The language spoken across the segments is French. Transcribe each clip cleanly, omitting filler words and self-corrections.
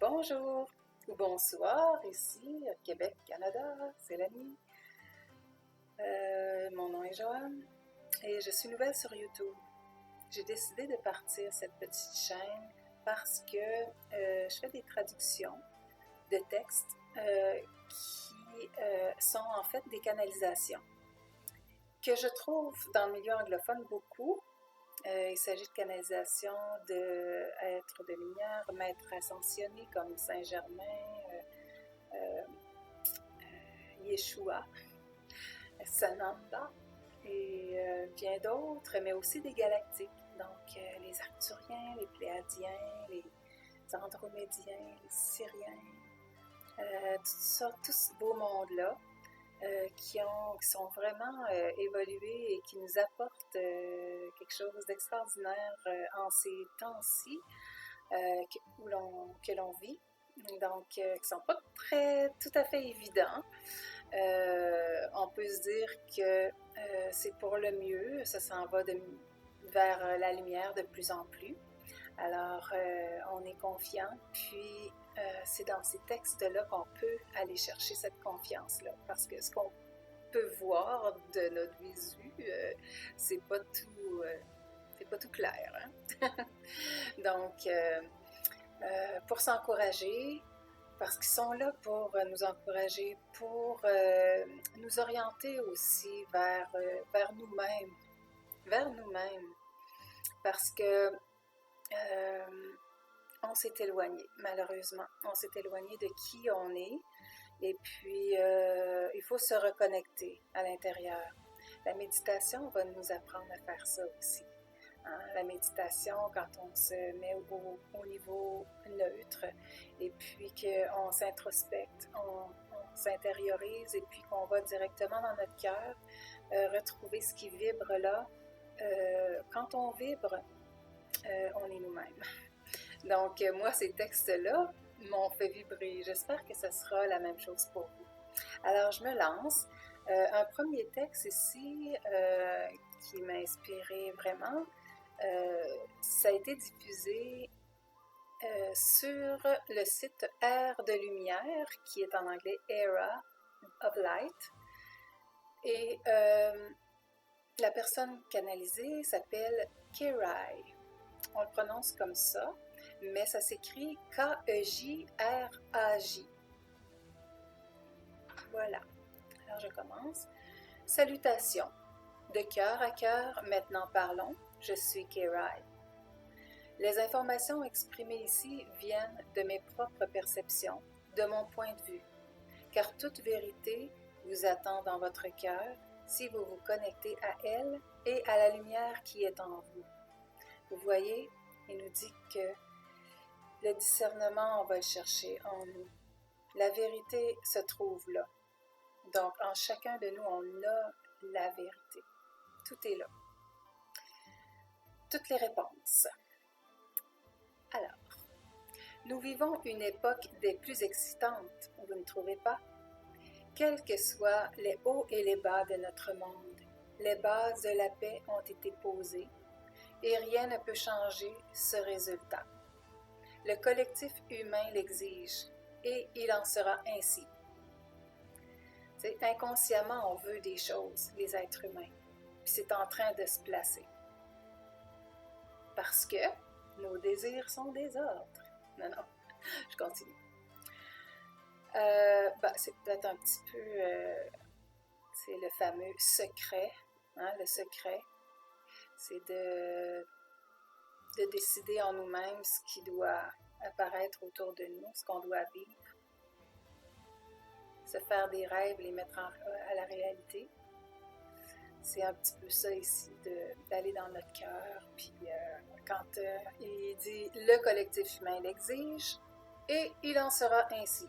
Bonjour ou bonsoir, ici, Québec, Canada, c'est l'ami. Mon nom est Joanne et je suis nouvelle sur YouTube. J'ai décidé de partir cette petite chaîne parce que je fais des traductions de textes qui sont en fait des canalisations que je trouve dans le milieu anglophone beaucoup. Il s'agit de canalisation d'êtres de lumière, maîtres ascensionnés comme Saint-Germain, Yeshua, Sananda et bien d'autres, mais aussi des galactiques. Donc les Arcturiens, les Pléadiens, les Andromédiens, les Syriens, tout ce beau monde-là qui sont vraiment évolués et qui nous apportent quelque chose d'extraordinaire en ces temps-ci que l'on vit. Donc, qui ne sont pas tout à fait évidents. On peut se dire que c'est pour le mieux, ça s'en va vers la lumière de plus en plus. Alors, on est confiant, puis c'est dans ces textes-là qu'on peut aller chercher cette confiance-là, parce que ce qu'on peut voir de notre visu, c'est pas tout clair. Hein? Donc, pour s'encourager, parce qu'ils sont là pour nous encourager, pour nous orienter aussi vers nous-mêmes, parce que on s'est éloigné, malheureusement. On s'est éloigné de qui on est, et puis il faut se reconnecter à l'intérieur. La méditation va nous apprendre à faire ça aussi. Hein? La méditation, quand on se met au niveau neutre, et puis qu'on s'introspecte, on s'intériorise, et puis qu'on va directement dans notre cœur, retrouver ce qui vibre là. Quand on vibre, on est nous-mêmes. Donc, moi, ces textes-là m'ont fait vibrer. J'espère que ce sera la même chose pour vous. Alors, je me lance. Un premier texte ici qui m'a inspiré vraiment, ça a été diffusé sur le site Ère de Lumière, qui est en anglais Era of Light. Et la personne canalisée s'appelle Kerai. On le prononce comme ça, mais ça s'écrit K-E-J-R-A-J. Voilà. Alors je commence. Salutations. De cœur à cœur, maintenant parlons. Je suis Kerai. Les informations exprimées ici viennent de mes propres perceptions, de mon point de vue, car toute vérité vous attend dans votre cœur si vous vous connectez à elle et à la lumière qui est en vous. Vous voyez, il nous dit que le discernement, on va le chercher en nous. La vérité se trouve là. Donc, en chacun de nous, on a la vérité. Tout est là. Toutes les réponses. Alors, nous vivons une époque des plus excitantes, vous ne trouvez pas? Quels que soient les hauts et les bas de notre monde, les bases de la paix ont été posées et rien ne peut changer ce résultat. Le collectif humain l'exige et il en sera ainsi. Inconsciemment, on veut des choses, les êtres humains, puis c'est en train de se placer. Parce que nos désirs sont des ordres. Non, je continue. C'est peut-être un petit peu, c'est le fameux secret, hein, le secret, c'est de décider en nous-mêmes ce qui doit apparaître autour de nous, ce qu'on doit vivre. Se faire des rêves, les mettre à la réalité. C'est un petit peu ça ici, d'aller dans notre cœur. Puis quand il dit « le collectif humain l'exige » et il en sera ainsi.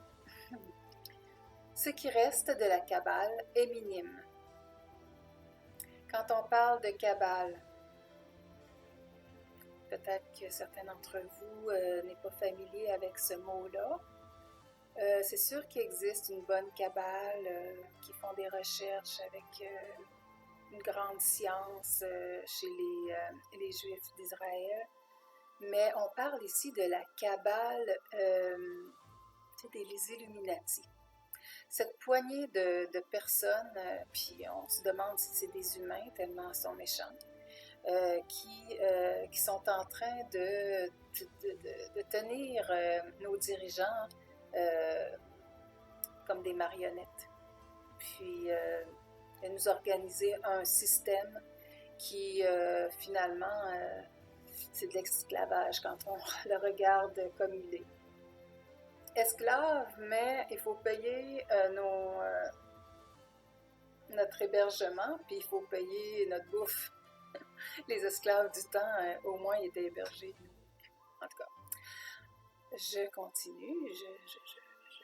Ce qui reste de la Kabbale est minime. Quand on parle de Kabbale, peut-être que certains d'entre vous n'est pas familier avec ce mot-là. C'est sûr qu'il existe une bonne Kabbale qui font des recherches avec une grande science chez les Juifs d'Israël. Mais on parle ici de la Kabbale les Illuminati. Cette poignée de personnes, puis on se demande si c'est des humains tellement ils sont méchants, qui sont en train de tenir nos dirigeants comme des marionnettes. Puis de nous organiser un système qui finalement c'est de l'esclavage quand on le regarde comme il est. Esclave, mais il faut payer notre hébergement, puis il faut payer notre bouffe. Les esclaves du temps, au moins, ils étaient hébergés. En tout cas, je continue, je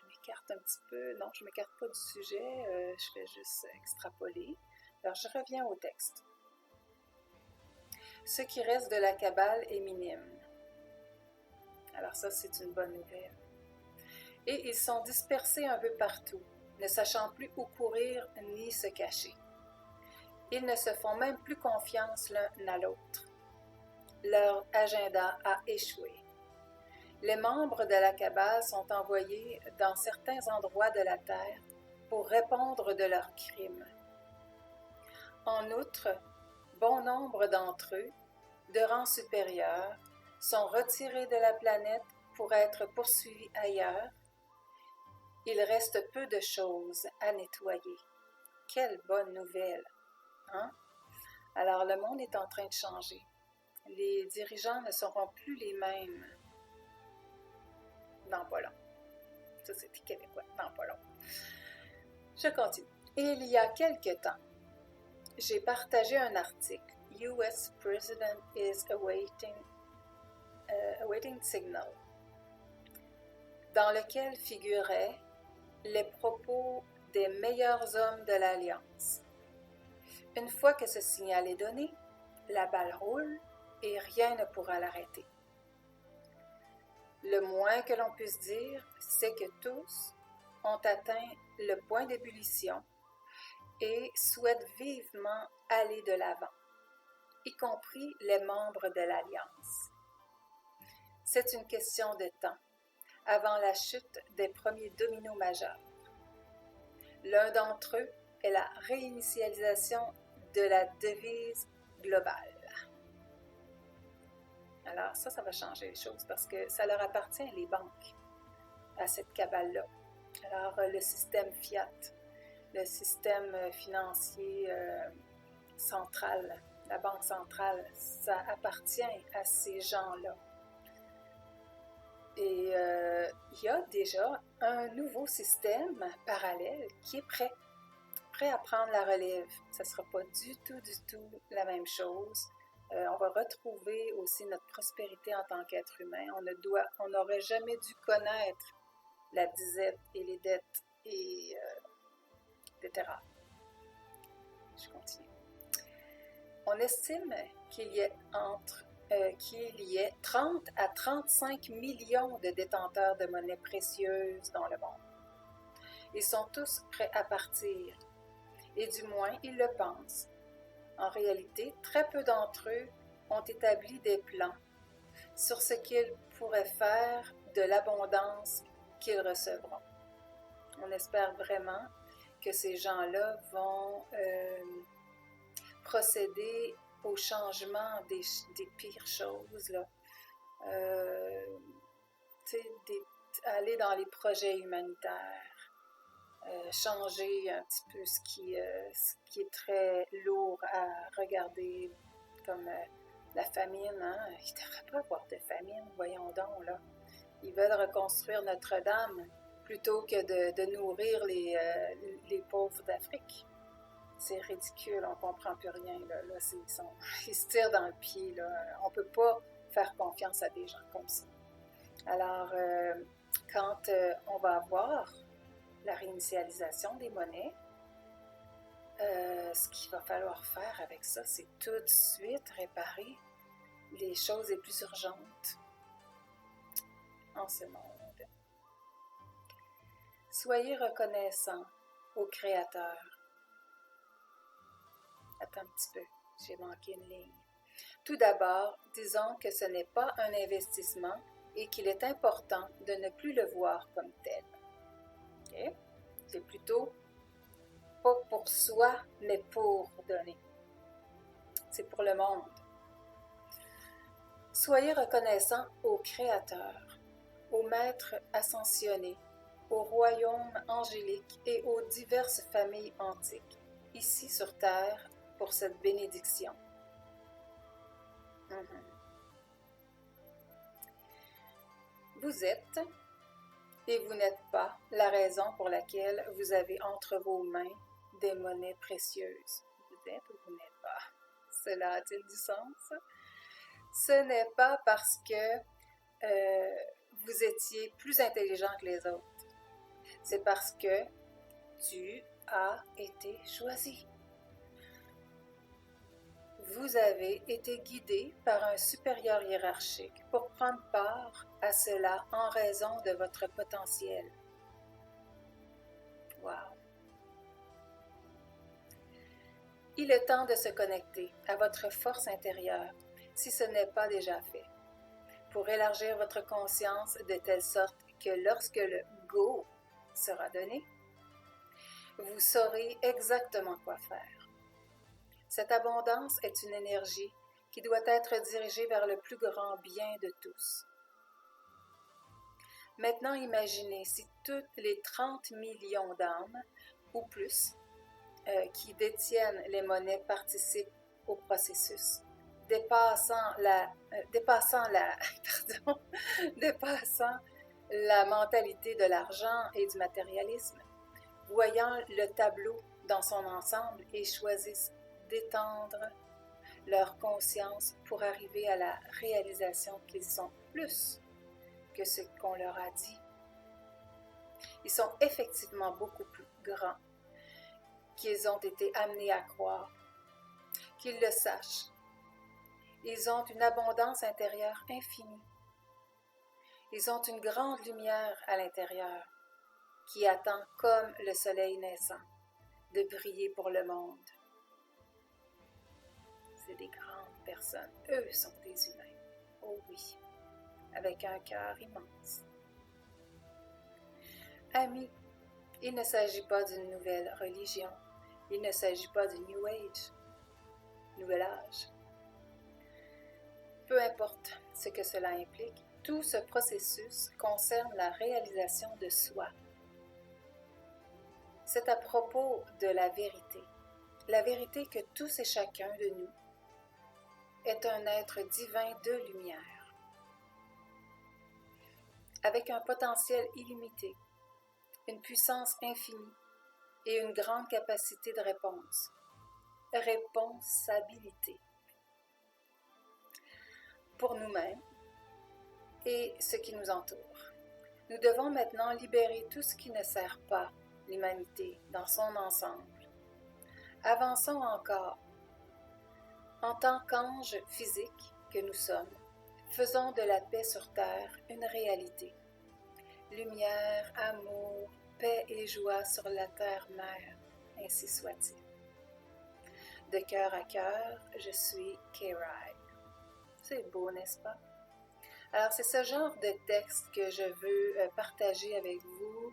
m'écarte un petit peu. Non, je ne m'écarte pas du sujet, je fais juste extrapoler. Alors, je reviens au texte. Ce qui reste de la Kabbale est minime. Alors ça, c'est une bonne nouvelle. Et ils sont dispersés un peu partout, ne sachant plus où courir ni se cacher. Ils ne se font même plus confiance l'un à l'autre. Leur agenda a échoué. Les membres de la Kabbale sont envoyés dans certains endroits de la Terre pour répondre de leurs crimes. En outre, bon nombre d'entre eux, de rang supérieur, sont retirés de la planète pour être poursuivis ailleurs. Il reste peu de choses à nettoyer. Quelle bonne nouvelle, hein? Alors, le monde est en train de changer. Les dirigeants ne seront plus les mêmes dans pas long. Ça, c'était québécois, dans pas long. Je continue. Il y a quelque temps, j'ai partagé un article. US President is awaiting signal, dans lequel figuraient les propos des meilleurs hommes de l'Alliance. Une fois que ce signal est donné, la balle roule et rien ne pourra l'arrêter. Le moins que l'on puisse dire, c'est que tous ont atteint le point d'ébullition et souhaitent vivement aller de l'avant, y compris les membres de l'Alliance. C'est une question de temps, avant la chute des premiers dominos majeurs. L'un d'entre eux est la réinitialisation de la devise globale. Alors ça va changer les choses parce que ça leur appartient, les banques, à cette cabale-là. Alors le système fiat, le système financier central, la banque centrale, ça appartient à ces gens-là. Et il y a déjà un nouveau système parallèle qui est prêt à prendre la relève. Ça ne sera pas du tout la même chose. On va retrouver aussi notre prospérité en tant qu'être humain. On n'aurait jamais dû connaître la disette et les dettes, et etc. Je continue. On estime qu'il y ait 30 à 35 millions de détenteurs de monnaies précieuses dans le monde. Ils sont tous prêts à partir, et du moins ils le pensent. En réalité, très peu d'entre eux ont établi des plans sur ce qu'ils pourraient faire de l'abondance qu'ils recevront. On espère vraiment que ces gens-là vont procéder au changement des pires choses, là. Aller dans les projets humanitaires, changer un petit peu ce qui est très lourd à regarder, comme la famine, hein? Il ne devrait pas avoir de famine, voyons donc, là. Ils veulent reconstruire Notre-Dame plutôt que de nourrir les pauvres d'Afrique. C'est ridicule, on ne comprend plus rien. Là, ils se tirent dans le pied. Là. On ne peut pas faire confiance à des gens comme ça. Alors, quand on va avoir la réinitialisation des monnaies, ce qu'il va falloir faire avec ça, c'est tout de suite réparer les choses les plus urgentes en ce monde. Soyez reconnaissants au Créateur. Attends un petit peu, j'ai manqué une ligne. Tout d'abord, disons que ce n'est pas un investissement et qu'il est important de ne plus le voir comme tel. OK? C'est plutôt pas pour soi, mais pour donner. C'est pour le monde. Soyez reconnaissant au Créateur, au Maître ascensionné, au royaume angélique et aux diverses familles antiques, ici sur Terre, pour cette bénédiction. Vous êtes et vous n'êtes pas la raison pour laquelle vous avez entre vos mains des monnaies précieuses. Vous êtes ou vous n'êtes pas. Cela a-t-il du sens? Ce n'est pas parce que vous étiez plus intelligent que les autres. C'est parce que tu as été choisi. Vous avez été guidé par un supérieur hiérarchique pour prendre part à cela en raison de votre potentiel. Wow! Il est temps de se connecter à votre force intérieure, si ce n'est pas déjà fait, pour élargir votre conscience de telle sorte que lorsque le Go sera donné, vous saurez exactement quoi faire. Cette abondance est une énergie qui doit être dirigée vers le plus grand bien de tous. Maintenant, imaginez si toutes les 30 millions d'âmes, ou plus, qui détiennent les monnaies participent au processus, dépassant la mentalité de l'argent et du matérialisme, voyant le tableau dans son ensemble et choisissent d'étendre leur conscience pour arriver à la réalisation qu'ils sont plus que ce qu'on leur a dit. Ils sont effectivement beaucoup plus grands qu'ils ont été amenés à croire. Qu'ils le sachent. Ils ont une abondance intérieure infinie. Ils ont une grande lumière à l'intérieur qui attend comme le soleil naissant de briller pour le monde. C'est des grandes personnes. Eux sont des humains. Oh oui, avec un cœur immense. Amis, il ne s'agit pas d'une nouvelle religion. Il ne s'agit pas du New Age, Nouvel Âge. Peu importe ce que cela implique, tout ce processus concerne la réalisation de soi. C'est à propos de la vérité que tous et chacun de nous est un être divin de lumière, avec un potentiel illimité, une puissance infinie et une grande capacité de réponse, responsabilité pour nous-mêmes et ce qui nous entoure. Nous devons maintenant libérer tout ce qui ne sert pas l'humanité dans son ensemble. Avançons encore. En tant qu'anges physiques que nous sommes, faisons de la paix sur terre une réalité. Lumière, amour, paix et joie sur la terre-mère, ainsi soit-il. De cœur à cœur, je suis Kerai. C'est beau, n'est-ce pas? Alors, c'est ce genre de texte que je veux partager avec vous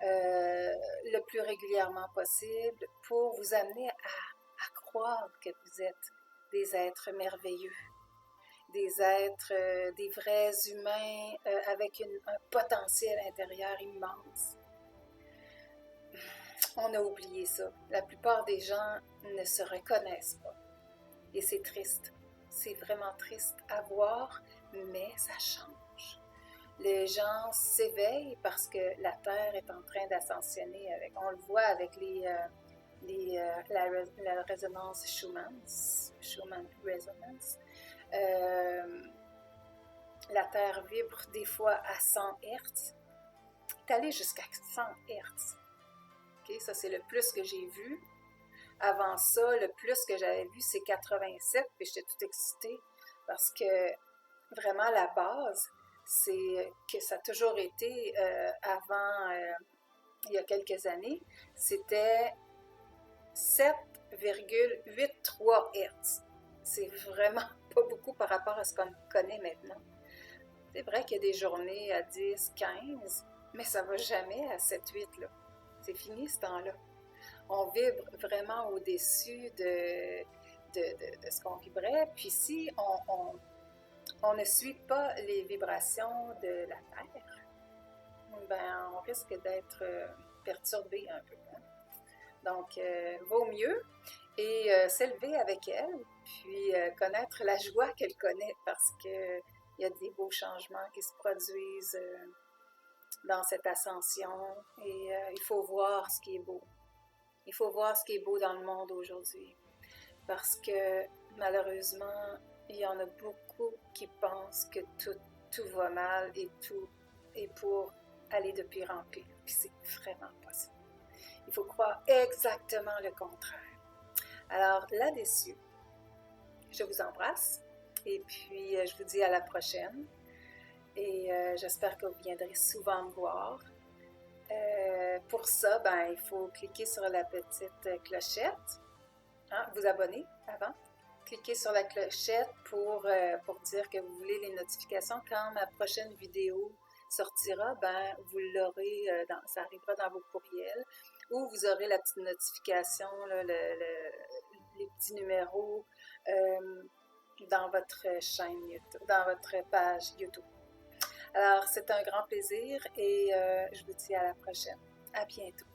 le plus régulièrement possible pour vous amener à croire que vous êtes des êtres merveilleux, des êtres, des vrais humains avec un potentiel intérieur immense. On a oublié ça. La plupart des gens ne se reconnaissent pas. Et c'est triste. C'est vraiment triste à voir, mais ça change. Les gens s'éveillent parce que la Terre est en train d'ascensionner. On le voit avec la résonance Schumann Resonance. La Terre vibre des fois à 100 Hz. C'est allé jusqu'à 100 Hz. Okay, ça, c'est le plus que j'ai vu. Avant ça, le plus que j'avais vu, c'est 87, puis j'étais toute excitée parce que vraiment la base, c'est que ça a toujours été avant, il y a quelques années, c'était 7,83 Hz. C'est vraiment pas beaucoup par rapport à ce qu'on connaît maintenant. C'est vrai qu'il y a des journées à 10, 15, Mais ça va jamais à 7-8, là. C'est fini ce temps-là. On vibre vraiment au-dessus de ce qu'on vibrait. Puis si on ne suit pas les vibrations de la Terre, ben on risque d'être perturbé un peu. Hein. Donc, vaut mieux et s'élever avec elle, puis connaître la joie qu'elle connaît parce que il y a des beaux changements qui se produisent dans cette ascension et il faut voir ce qui est beau. Il faut voir ce qui est beau dans le monde aujourd'hui parce que malheureusement, il y en a beaucoup qui pensent que tout va mal et tout est pour aller de pire en pire. Puis c'est vraiment pas ça. Il faut croire exactement le contraire. Alors là-dessus, je vous embrasse et puis je vous dis à la prochaine. Et j'espère que vous viendrez souvent me voir. Pour ça, ben, il faut cliquer sur la petite clochette, hein, vous abonner avant. Cliquez sur la clochette pour dire que vous voulez les notifications. Quand ma prochaine vidéo sortira, ben, vous l'aurez, ça arrivera dans vos courriels ou vous aurez la petite notification, là, les petits numéros dans votre chaîne YouTube, dans votre page YouTube. Alors, c'est un grand plaisir et je vous dis à la prochaine. À bientôt.